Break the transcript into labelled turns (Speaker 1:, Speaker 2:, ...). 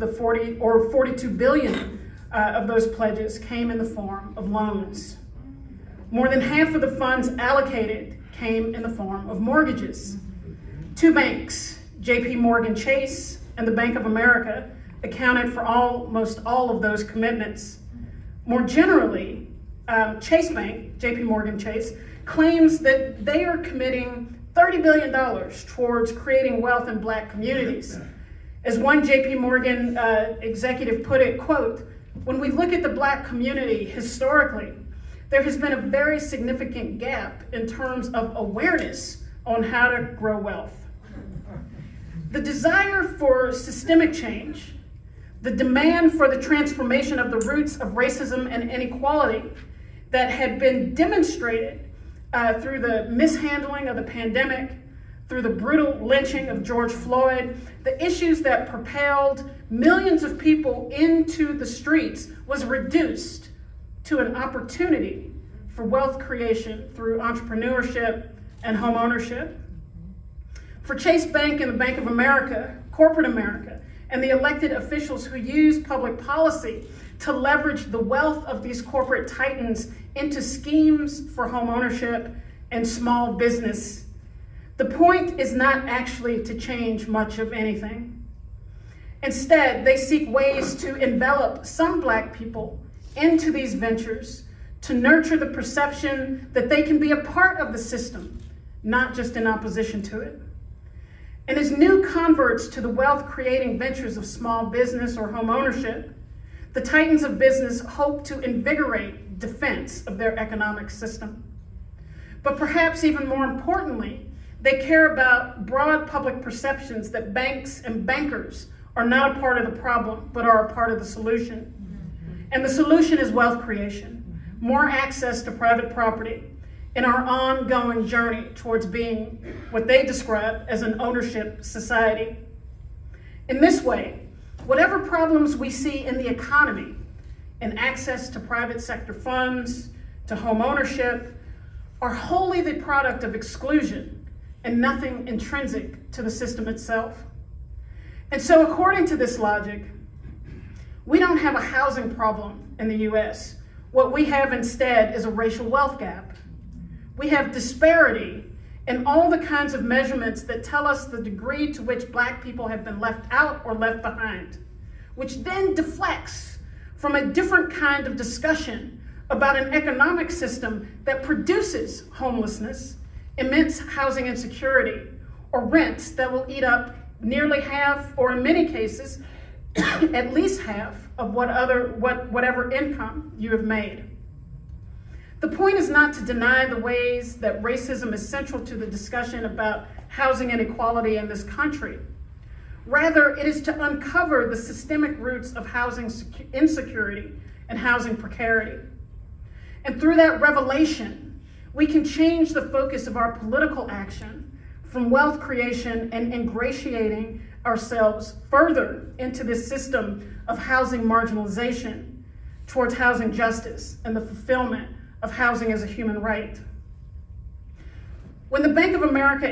Speaker 1: the 42 billion of those pledges came in the form of loans. More than half of the funds allocated came in the form of mortgages. Two banks, JP Chase and the Bank of America, accounted for almost all of those commitments. More generally, Chase Bank, JP Chase, claims that they are committing $30 billion towards creating wealth in Black communities. As one JP executive put it, quote, "When we look at the Black community historically, there has been a very significant gap in terms of awareness on how to grow wealth." The desire for systemic change, the demand for the transformation of the roots of racism and inequality that had been demonstrated through the mishandling of the pandemic, through the brutal lynching of George Floyd, the issues that propelled millions of people into the streets was reduced to an opportunity for wealth creation through entrepreneurship and home ownership. For Chase Bank and the Bank of America, corporate America, and the elected officials who use public policy to leverage the wealth of these corporate titans into schemes for home ownership and small business, the point is not actually to change much of anything. Instead, they seek ways to envelop some Black people into these ventures to nurture the perception that they can be a part of the system, not just in opposition to it. And as new converts to the wealth-creating ventures of small business or home ownership, the titans of business hope to invigorate defense of their economic system. But perhaps even more importantly, they care about broad public perceptions that banks and bankers are not a part of the problem, but are a part of the solution. And the solution is wealth creation, more access to private property, in our ongoing journey towards being what they describe as an ownership society. In this way, whatever problems we see in the economy, in access to private sector funds, to home ownership, are wholly the product of exclusion and nothing intrinsic to the system itself. And so according to this logic, we don't have a housing problem in the US. What we have instead is a racial wealth gap. We have disparity in all the kinds of measurements that tell us the degree to which Black people have been left out or left behind, which then deflects from a different kind of discussion about an economic system that produces homelessness, immense housing insecurity, or rents that will eat up nearly half, or in many cases, at least half of whatever income you have made. The point is not to deny the ways that racism is central to the discussion about housing inequality in this country. Rather, it is to uncover the systemic roots of housing insecurity and housing precarity. And through that revelation, we can change the focus of our political action from wealth creation and ingratiating ourselves further into this system of housing marginalization towards housing justice and the fulfillment of housing as a human right. When the Bank of America